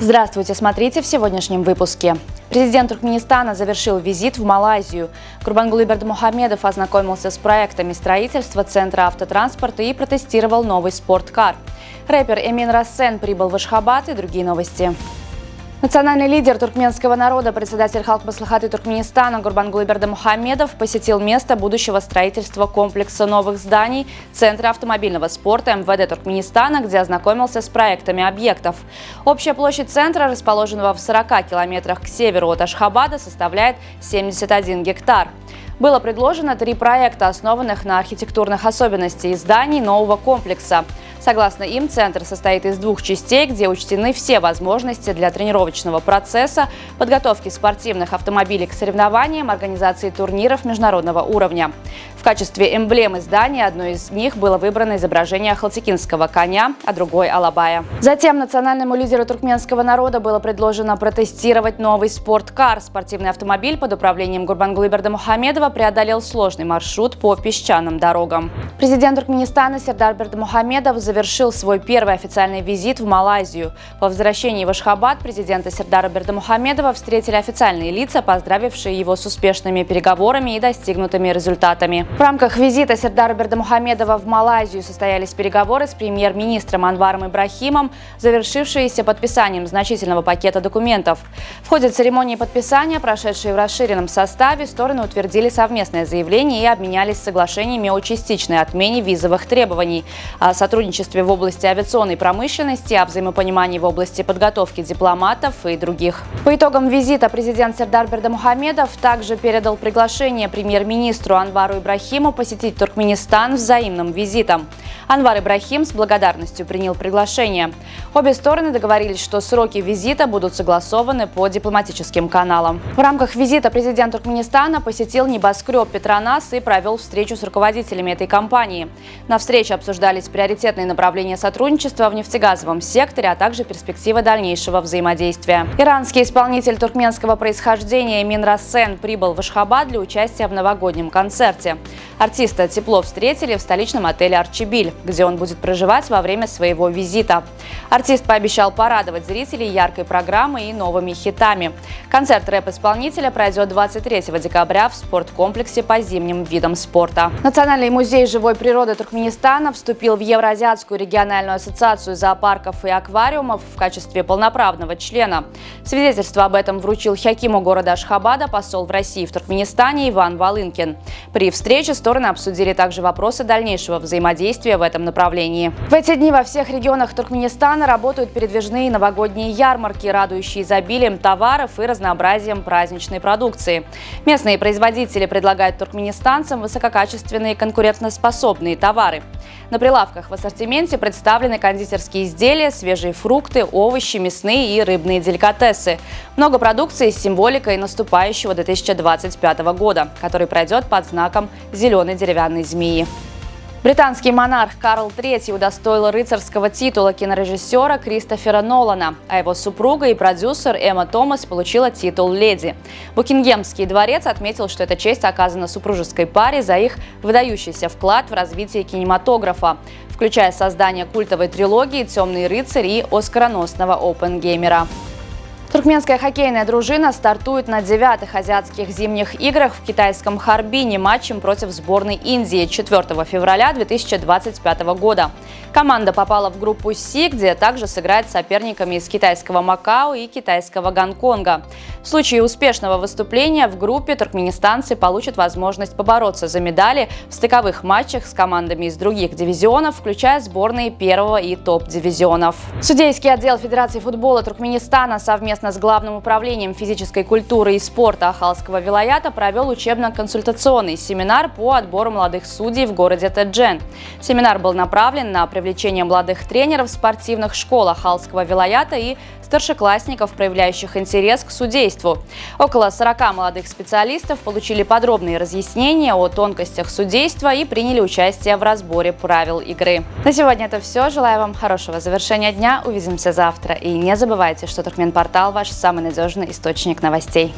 Здравствуйте, смотрите в сегодняшнем выпуске. Президент Туркменистана завершил визит в Малайзию. Гурбангулы Бердымухамедов ознакомился с проектами строительства Центра автотранспорта и протестировал новый спорткар. Рэпер Эмин Рассен прибыл в Ашхабад и другие новости. Национальный лидер туркменского народа, председатель Халк Маслихаты Туркменистана Гурбангулы Бердымухамедов посетил место будущего строительства комплекса новых зданий Центра автомобильного спорта МВД Туркменистана, где ознакомился с проектами объектов. Общая площадь центра, расположенного в 40 километрах к северу от Ашхабада, составляет 71 гектар. Было предложено 3 проекта, основанных на архитектурных особенностях зданий нового комплекса. Согласно им, центр состоит из 2 частей, где учтены все возможности для тренировочного процесса, подготовки спортивных автомобилей к соревнованиям, организации турниров международного уровня. В качестве эмблемы здания одной из них было выбрано изображение халтикинского коня, а другой – алабая. Затем национальному лидеру туркменского народа было предложено протестировать новый спорткар. Спортивный автомобиль под управлением Гурбангулы Бердымухамедова преодолел сложный маршрут по песчаным дорогам. Президент Туркменистана Сердар Бердымухамедов завершил свой первый официальный визит в Малайзию. По возвращении в Ашхабад президента Сердара Бердымухамедова встретили официальные лица, поздравившие его с успешными переговорами и достигнутыми результатами. В рамках визита Сердара Бердымухамедова в Малайзию состоялись переговоры с премьер-министром Анваром Ибрахимом, завершившиеся подписанием значительного пакета документов. В ходе церемонии подписания, прошедшей в расширенном составе, стороны утвердили совместное заявление и обменялись соглашениями о частичной отмене визовых требований, о сотрудничестве в области авиационной промышленности, о взаимопонимании в области подготовки дипломатов и других. По итогам визита президент Сердар Бердымухамедов также передал приглашение премьер-министру Анвару Ибрахиму посетить Туркменистан взаимным визитом. Анвар Ибрахим с благодарностью принял приглашение. Обе стороны договорились, что сроки визита будут согласованы по дипломатическим каналам. В рамках визита президент Туркменистана посетил небоскреб Петронас и провел встречу с руководителями этой компании. На встрече обсуждались приоритетные направления сотрудничества в нефтегазовом секторе, а также перспективы дальнейшего взаимодействия. Иранский исполнитель туркменского происхождения Эмин Рассен прибыл в Ашхабад для участия в новогоднем концерте. Артиста тепло встретили в столичном отеле «Арчибиль», где он будет проживать во время своего визита. Артист пообещал порадовать зрителей яркой программой и новыми хитами. Концерт рэп-исполнителя пройдет 23 декабря в спорткомплексе по зимним видам спорта. Национальный музей живой природы Туркменистана вступил в Евразиатскую региональную ассоциацию зоопарков и аквариумов в качестве полноправного члена. Свидетельство об этом вручил хакиму города Ашхабада посол в России в Туркменистане Иван Волынкин. При встрече стороны обсудили также вопросы дальнейшего взаимодействия в этом направлении. В эти дни во всех регионах Туркменистана работают передвижные новогодние ярмарки, радующие изобилием товаров и разнообразием праздничной продукции. Местные производители предлагают туркменистанцам высококачественные конкурентоспособные товары. На прилавках в ассортименте представлены кондитерские изделия, свежие фрукты, овощи, мясные и рыбные деликатесы. Много продукции с символикой наступающего 2025 года, который пройдет под знаком зеленой деревянной змеи. Британский монарх Карл III удостоил рыцарского титула кинорежиссера Кристофера Нолана, а его супруга и продюсер Эмма Томас получила титул леди. Букингемский дворец отметил, что эта честь оказана супружеской паре за их выдающийся вклад в развитие кинематографа, включая создание культовой трилогии «Темный рыцарь» и оскароносного «Оппенгеймера». Туркменская хоккейная дружина стартует на 9-х азиатских зимних играх в китайском Харбине матчем против сборной Индии 4 февраля 2025 года. Команда попала в группу С, где также сыграет с соперниками из китайского Макао и китайского Гонконга. В случае успешного выступления в группе туркменистанцы получат возможность побороться за медали в стыковых матчах с командами из других дивизионов, включая сборные первого и топ-дивизионов. Судейский отдел Федерации футбола Туркменистана совместно с Главным управлением физической культуры и спорта Ахалского вилаята провел учебно-консультационный семинар по отбору молодых судей в городе Теджен. Семинар был направлен на привлечение молодых тренеров спортивных школ Ахалского вилаята и старшеклассников, проявляющих интерес к судейству. Около 40 молодых специалистов получили подробные разъяснения о тонкостях судейства и приняли участие в разборе правил игры. На сегодня это все. Желаю вам хорошего завершения дня. Увидимся завтра. И не забывайте, что Туркменпортал – ваш самый надежный источник новостей.